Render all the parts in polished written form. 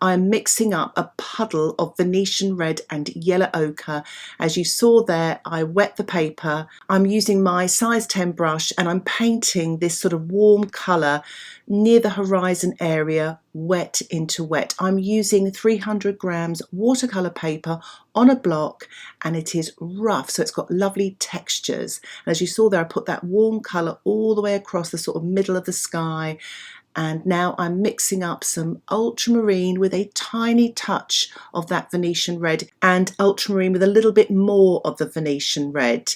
I'm mixing up a puddle of Venetian Red and yellow ochre. As you saw there, I wet the paper. I'm using my size 10 brush and I'm painting this sort of warm colour near the horizon area, wet into wet. I'm using 300 grams watercolour paper on a block, and it is rough, so it's got lovely textures. And as you saw there, I put that warm colour all the way across the sort of middle of the sky. And now I'm mixing up some ultramarine with a tiny touch of that Venetian red, and ultramarine with a little bit more of the Venetian red.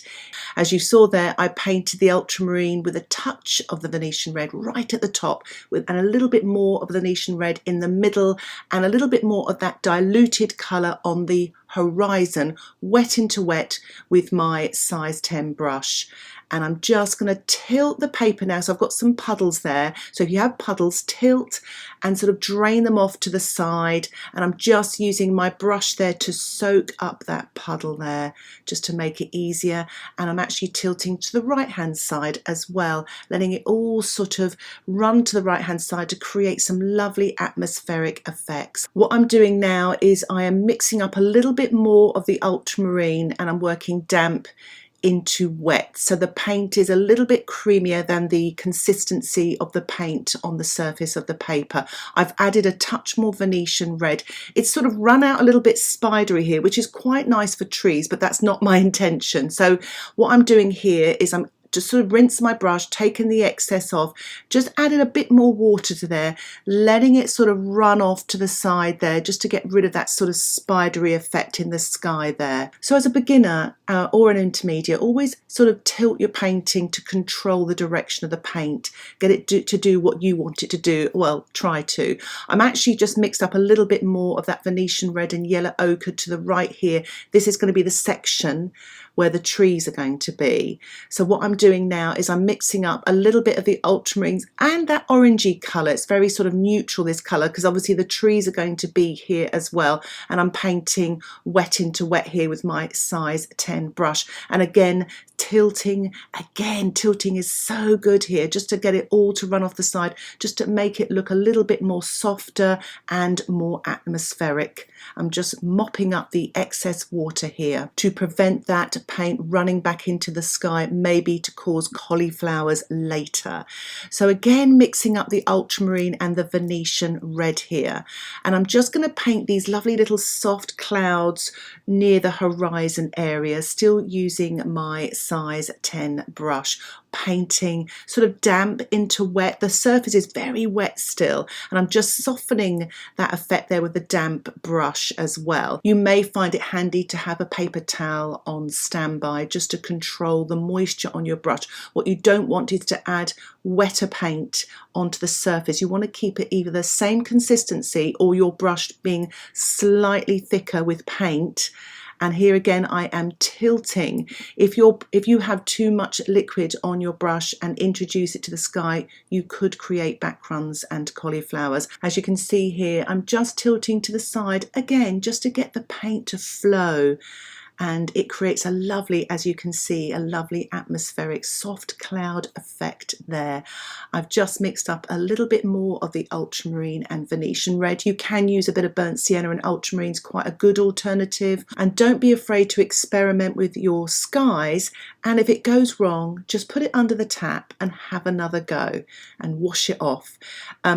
As you saw there, I painted the ultramarine with a touch of the Venetian red right at the top, and a little bit more of the Venetian red in the middle, and a little bit more of that diluted colour on the horizon, wet into wet with my size 10 brush. And I'm just going to tilt the paper now. So I've got some puddles there. So if you have puddles, tilt and sort of drain them off to the side. And I'm just using my brush there to soak up that puddle there, just to make it easier. And I'm actually tilting to the right hand side as well, letting it all sort of run to the right hand side to create some lovely atmospheric effects. What I'm doing now is I am mixing up a little bit more of the ultramarine, and I'm working damp into wet, so the paint is a little bit creamier than the consistency of the paint on the surface of the paper. I've added a touch more Venetian red. It's sort of run out a little bit spidery here, which is quite nice for trees, but that's not my intention. So what I'm doing here is I'm just sort of rinse my brush, taking the excess off, just added a bit more water to there, letting it sort of run off to the side there, just to get rid of that sort of spidery effect in the sky there. So as a beginner or an intermediate, always sort of tilt your painting to control the direction of the paint, get it to do what you want it to do. Well, try to. I'm actually just mixed up a little bit more of that Venetian red and yellow ochre to the right here. This is going to be the section where the trees are going to be. So what I'm doing now is I'm mixing up a little bit of the ultramarines and that orangey colour. It's very sort of neutral, this colour, because obviously the trees are going to be here as well. And I'm painting wet into wet here with my size 10 brush. And again, tilting is so good here, just to get it all to run off the side, just to make it look a little bit more softer and more atmospheric. I'm just mopping up the excess water here to prevent that paint running back into the sky, maybe to cause cauliflowers later. So again, mixing up the ultramarine and the Venetian red here. And I'm just going to paint these lovely little soft clouds near the horizon area, still using my size 10 brush, painting sort of damp into wet. The surface is very wet still, and I'm just softening that effect there with the damp brush as well. You may find it handy to have a paper towel on standby just to control the moisture on your brush. What you don't want is to add wetter paint onto the surface. You want to keep it either the same consistency or your brush being slightly thicker with paint. And here again, I am tilting. If you have too much liquid on your brush and introduce it to the sky, you could create backgrounds and cauliflowers. As you can see here, I'm just tilting to the side again, just to get the paint to flow. And it creates a lovely, as you can see, a lovely atmospheric soft cloud effect there. I've just mixed up a little bit more of the ultramarine and Venetian red. You can use a bit of burnt sienna, and ultramarine is quite a good alternative. And don't be afraid to experiment with your skies. And if it goes wrong, just put it under the tap and have another go and wash it off,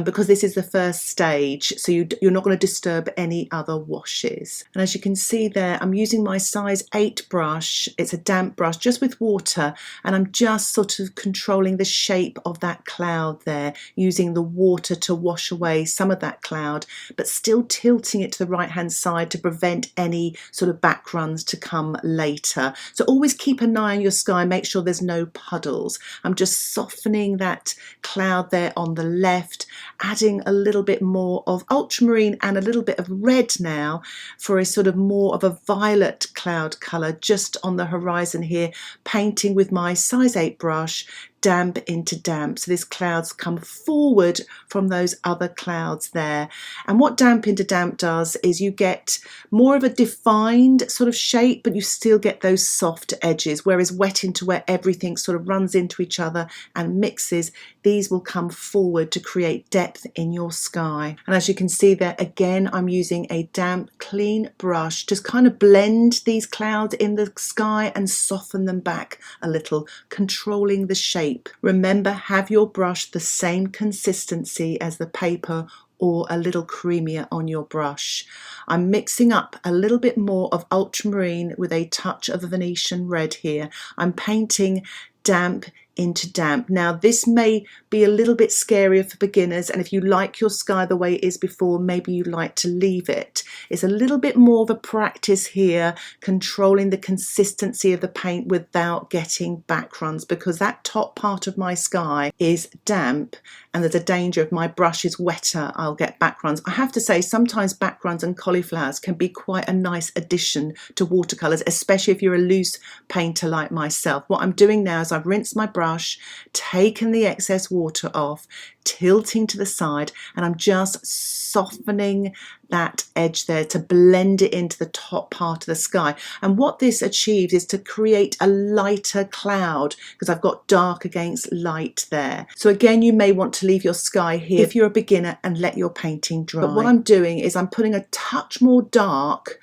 because this is the first stage, so you're not going to disturb any other washes. And as you can see there, I'm using my size 8 brush. It's a damp brush just with water, and I'm just sort of controlling the shape of that cloud there, using the water to wash away some of that cloud, but still tilting it to the right hand side to prevent any sort of backgrounds to come later. So always keep an eye on your sky, make sure there's no puddles. I'm just softening that cloud there on the left, adding a little bit more of ultramarine and a little bit of red now for a sort of more of a violet cloud colour just on the horizon here, painting with my size 8 brush, damp into damp. So these clouds come forward from those other clouds there. And what damp into damp does is you get more of a defined sort of shape, but you still get those soft edges, whereas wet into wet, everything sort of runs into each other and mixes. These will come forward to create depth in your sky. And as you can see there, again, I'm using a damp, clean brush to kind of blend these clouds in the sky and soften them back a little, controlling the shape. Remember, have your brush the same consistency as the paper or a little creamier on your brush. I'm mixing up a little bit more of ultramarine with a touch of Venetian red here. I'm painting damp into damp. Now this may be a little bit scarier for beginners, and if you like your sky the way it is before, maybe you like to leave it. It's a little bit more of a practice here, controlling the consistency of the paint without getting back runs, because that top part of my sky is damp and there's a danger if my brush is wetter I'll get back runs. I have to say sometimes back runs and cauliflowers can be quite a nice addition to watercolours, especially if you're a loose painter like myself. What I'm doing now is I've rinsed my brush, taken the excess water off, tilting to the side, and I'm just softening that edge there to blend it into the top part of the sky. And what this achieves is to create a lighter cloud, because I've got dark against light there. So again, you may want to leave your sky here if you're a beginner and let your painting dry. But what I'm doing is I'm putting a touch more dark,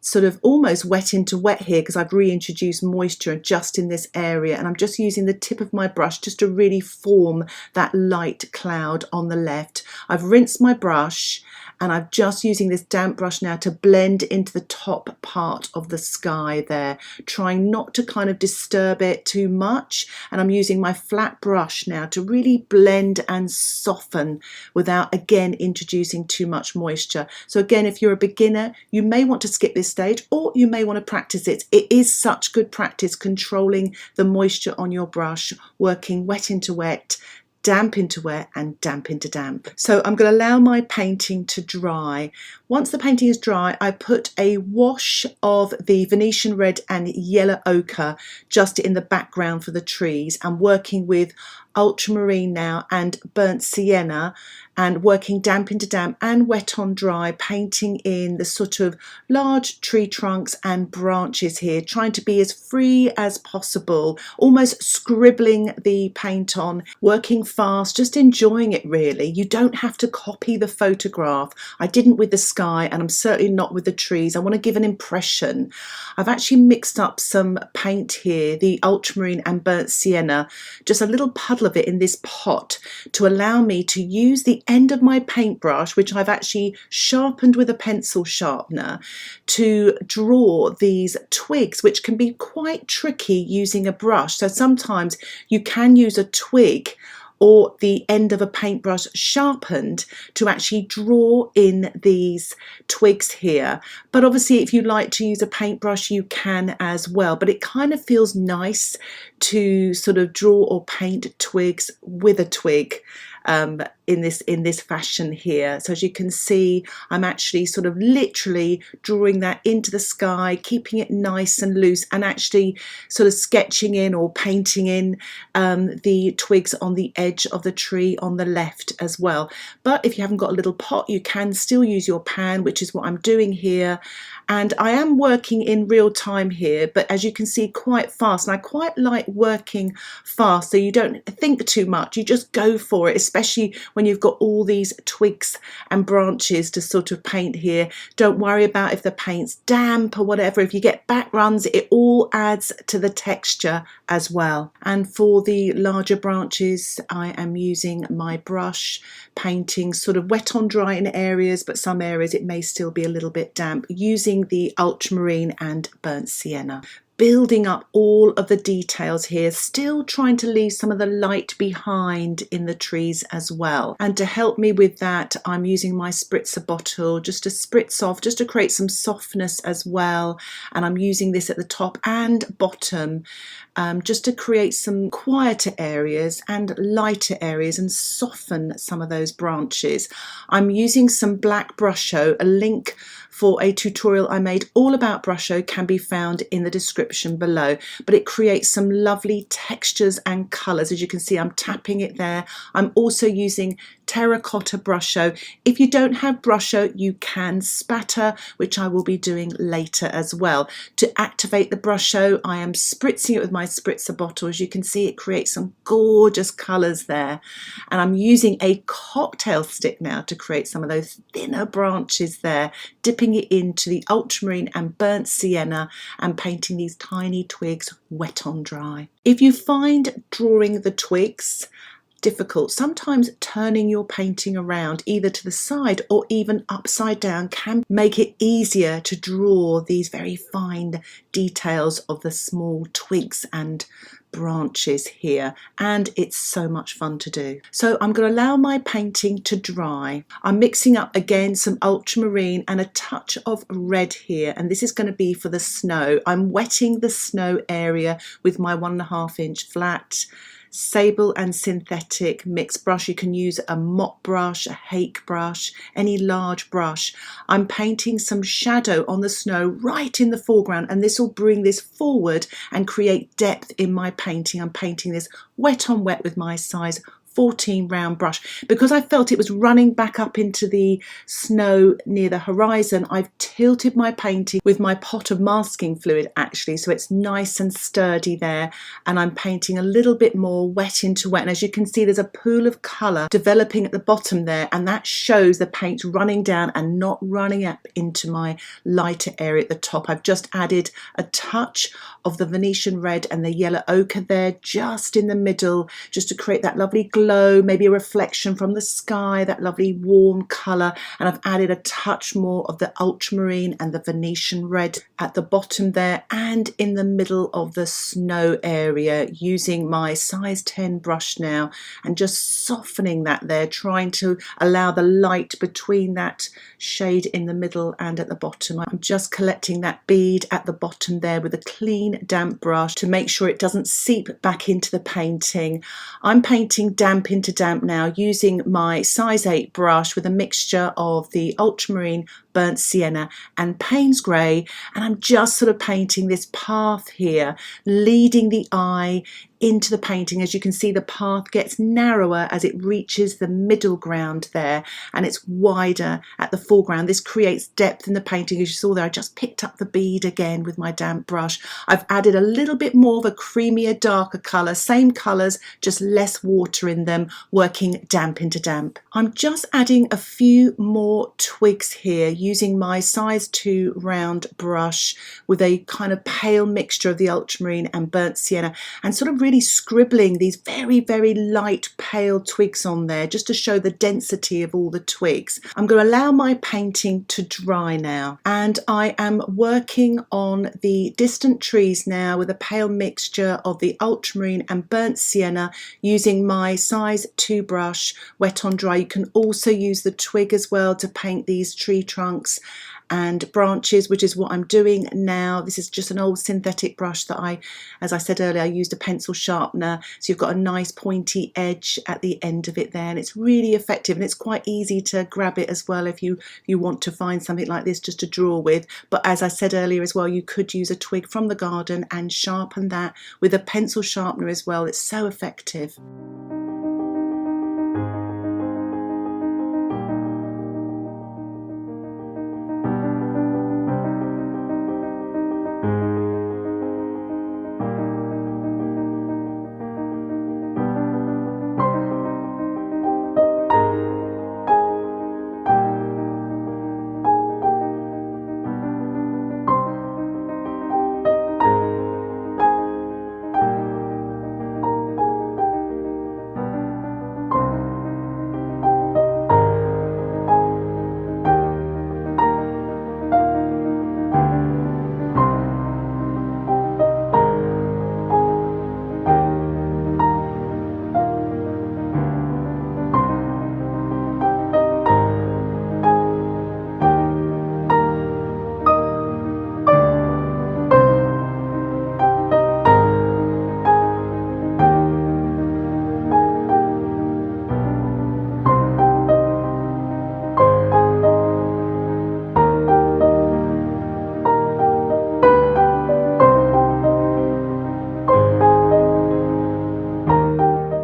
sort of almost wet into wet here, because I've reintroduced moisture just in this area, and I'm just using the tip of my brush just to really form that light cloud on the left. I've rinsed my brush and I'm just using this damp brush now to blend into the top part of the sky there, trying not to kind of disturb it too much. And I'm using my flat brush now to really blend and soften without again introducing too much moisture. So again, if you're a beginner, you may want to skip this stage, or you may want to practice it. It is such good practice controlling the moisture on your brush, working wet into wet, damp into wet and damp into damp. So I'm going to allow my painting to dry. Once the painting is dry, I put a wash of the Venetian Red and Yellow Ochre just in the background for the trees. I'm working with Ultramarine now and Burnt Sienna, and working damp into damp and wet on dry, painting in the sort of large tree trunks and branches here, trying to be as free as possible, almost scribbling the paint on, working fast, just enjoying it really. You don't have to copy the photograph. I didn't with the sky, and I'm certainly not with the trees. I want to give an impression. I've actually mixed up some paint here, the Ultramarine and Burnt Sienna, just a little puddle of it in this pot to allow me to use the end of my paintbrush, which I've actually sharpened with a pencil sharpener, to draw these twigs, which can be quite tricky using a brush. So sometimes you can use a twig or the end of a paintbrush sharpened to actually draw in these twigs here. But obviously if you like to use a paintbrush, you can as well. But it kind of feels nice to sort of draw or paint twigs with a twig in this fashion here. So as you can see, I'm actually sort of literally drawing that into the sky, keeping it nice and loose, and actually sort of sketching in or painting in the twigs on the edge of the tree on the left as well. But if you haven't got a little pot, you can still use your pan, which is what I'm doing here. And I am working in real time here, but as you can see, quite fast. And I quite like working fast, so you don't think too much, you just go for it, especially when you've got all these twigs and branches to sort of paint here. Don't worry about if the paint's damp or whatever. If you get back runs, it all adds to the texture as well. And for the larger branches, I am using my brush, painting sort of wet on dry in areas, but some areas it may still be a little bit damp, using the Ultramarine and Burnt Sienna. Building up all of the details here, still trying to leave some of the light behind in the trees as well. And to help me with that, I'm using my spritzer bottle just to spritz off, just to create some softness as well. And I'm using this at the top and bottom just to create some quieter areas and lighter areas and soften some of those branches. I'm using some black Brusho. A link for a tutorial I made all about Brusho can be found in the description below, but it creates some lovely textures and colours. As you can see, I'm tapping it there. I'm also using Terracotta Brusho. If you don't have Brusho, you can spatter, which I will be doing later as well. To activate the Brusho, I am spritzing it with my spritzer bottle. As you can see, it creates some gorgeous colours there. And I'm using a cocktail stick now to create some of those thinner branches there, dipping it into the ultramarine and burnt sienna and painting these tiny twigs wet on dry. If you find drawing the twigs difficult, sometimes turning your painting around either to the side or even upside down can make it easier to draw these very fine details of the small twigs and branches here, and it's so much fun to do. So I'm going to allow my painting to dry. I'm mixing up again some ultramarine and a touch of red here, and this is going to be for the snow. I'm wetting the snow area with my 1.5 inch flat sable and synthetic mixed brush. You can use a mop brush, a hake brush, any large brush. I'm painting some shadow on the snow right in the foreground, and this will bring this forward and create depth in my painting. I'm painting this wet on wet with my size 14 round brush. Because I felt it was running back up into the snow near the horizon, I've tilted my painting with my pot of masking fluid actually, so it's nice and sturdy there, and I'm painting a little bit more wet into wet, and as you can see there's a pool of colour developing at the bottom there, and that shows the paint running down and not running up into my lighter area at the top. I've just added a touch of the Venetian Red and the yellow ochre there just in the middle, just to create that lovely glow, maybe a reflection from the sky, that lovely warm colour. And I've added a touch more of the ultramarine and the Venetian Red at the bottom there and in the middle of the snow area, using my size 10 brush now and just softening that there, trying to allow the light between that shade in the middle and at the bottom. I'm just collecting that bead at the bottom there with a clean damp brush to make sure it doesn't seep back into the painting. I'm painting damp into damp now using my size 8 brush with a mixture of the ultramarine, burnt sienna and Paynes grey, and I'm just sort of painting this path here, leading the eye into the painting. As you can see, the path gets narrower as it reaches the middle ground there, and it's wider at the foreground. This creates depth in the painting. As you saw there, I just picked up the bead again with my damp brush. I've added a little bit more of a creamier, darker colour, same colours, just less water in them, working damp into damp. I'm just adding a few more twigs here using my size 2 round brush with a kind of pale mixture of the ultramarine and burnt sienna, and sort of really scribbling these very, very light pale twigs on there just to show the density of all the twigs. I'm going to allow my painting to dry now, and I am working on the distant trees now with a pale mixture of the ultramarine and burnt sienna using my size 2 brush, wet on dry. You can also use the twig as well to paint these tree trunks and branches, which is what I'm doing now. This is just an old synthetic brush that as I said earlier, I used a pencil sharpener, so you've got a nice pointy edge at the end of it there, and it's really effective, and it's quite easy to grab it as well if you want to find something like this just to draw with. But as I said earlier as well, you could use a twig from the garden and sharpen that with a pencil sharpener as well. It's so effective.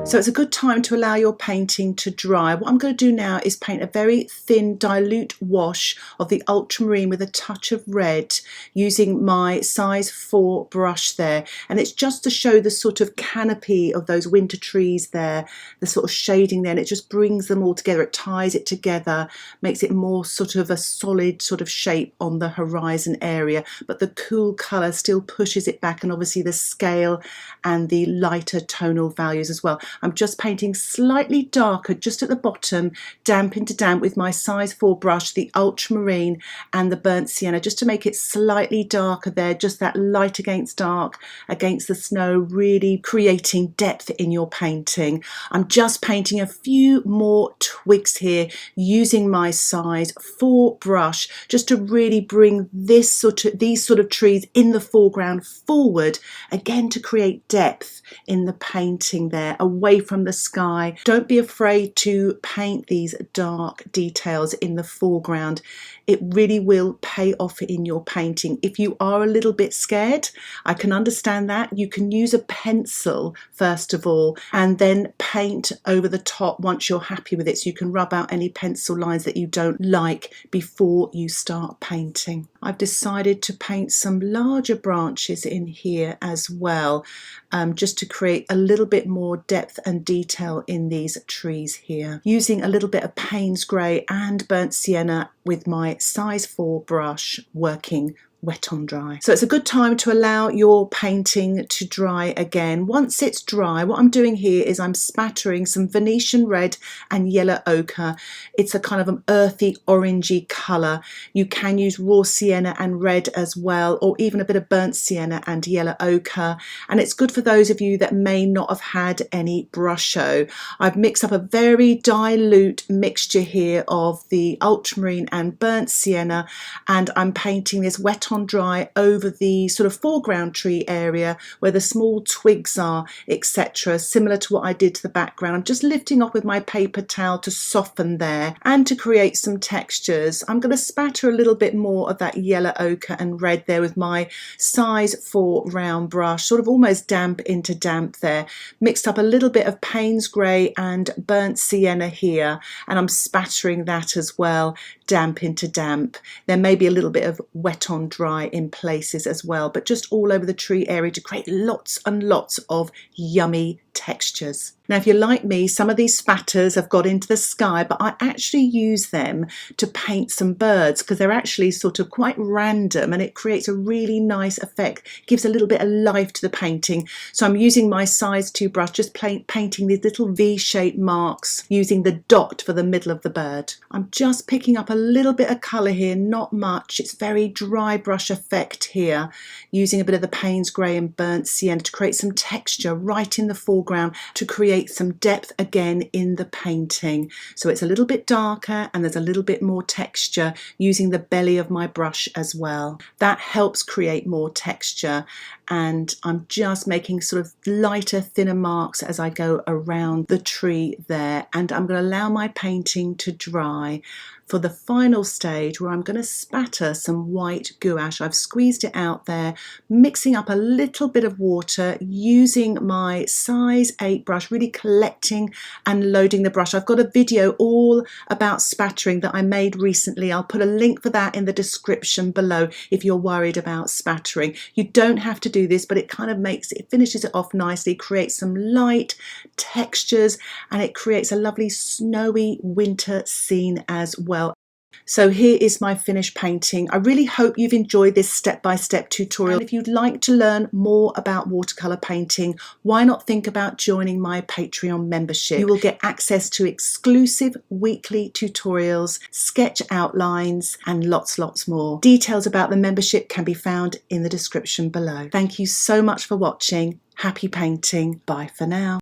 So it's a good time to allow your painting to dry. What I'm going to do now is paint a very thin dilute wash of the ultramarine with a touch of red using my size 4 brush there, and it's just to show the sort of canopy of those winter trees there, the sort of shading there, and it just brings them all together, it ties it together, makes it more sort of a solid sort of shape on the horizon area, but the cool colour still pushes it back, and obviously the scale and the lighter tonal values as well. I'm just painting slightly darker just at the bottom, damp into damp with my size 4 brush, the ultramarine and the burnt sienna, just to make it slightly darker there, just that light against dark against the snow, really creating depth in your painting. I'm just painting a few more twigs here using my size 4 brush, just to really bring these sort of trees in the foreground forward, again to create depth in the painting there, away from the sky. Don't be afraid to paint these dark details in the foreground. It really will pay off in your painting. If you are a little bit scared, I can understand that. You can use a pencil first of all and then paint over the top once you're happy with it, so you can rub out any pencil lines that you don't like before you start painting. I've decided to paint some larger branches in here as well, just to create a little bit more depth and detail in these trees here, using a little bit of Paynes grey and burnt sienna with my size 4 brush, working wet on dry. So it's a good time to allow your painting to dry again. Once it's dry, what I'm doing here is I'm spattering some Venetian red and yellow ochre. It's a kind of an earthy orangey colour. You can use raw sienna and red as well, or even a bit of burnt sienna and yellow ochre, and it's good for those of you that may not have had any Brusho. I've mixed up a very dilute mixture here of the ultramarine and burnt sienna, and I'm painting this wet on dry over the sort of foreground tree area where the small twigs are, etc., similar to what I did to the background. I'm just lifting off with my paper towel to soften there and to create some textures. I'm going to spatter a little bit more of that yellow ochre and red there with my size 4 round brush, sort of almost damp into damp there. Mixed up a little bit of Paynes grey and burnt sienna here, and I'm spattering that as well, damp into damp. There may be a little bit of wet on dry in places as well, but just all over the tree area to create lots and lots of yummy textures. Now, if you're like me, some of these spatters have got into the sky, but I actually use them to paint some birds because they're actually sort of quite random, and it creates a really nice effect, gives a little bit of life to the painting. So I'm using my size 2 brush, just painting these little V-shaped marks using the dot for the middle of the bird. I'm just picking up a little bit of colour here, not much. It's very dry brush effect here, using a bit of the Paynes grey and burnt sienna to create some texture right in the foreground, to create some depth again in the painting. So it's a little bit darker and there's a little bit more texture, using the belly of my brush as well. That helps create more texture, and I'm just making sort of lighter, thinner marks as I go around the tree there, and I'm going to allow my painting to dry for the final stage where I'm going to spatter some white gouache. I've squeezed it out there, mixing up a little bit of water, using my size 8 brush, really collecting and loading the brush. I've got a video all about spattering that I made recently. I'll put a link for that in the description below if you're worried about spattering. You don't have to do this, but it kind of finishes it off nicely, creates some light textures, and it creates a lovely snowy winter scene as well. So here is my finished painting. I really hope you've enjoyed this step-by-step tutorial. And if you'd like to learn more about watercolour painting, why not think about joining my Patreon membership? You will get access to exclusive weekly tutorials, sketch outlines, and lots more. Details about the membership can be found in the description below. Thank you so much for watching. Happy painting. Bye for now.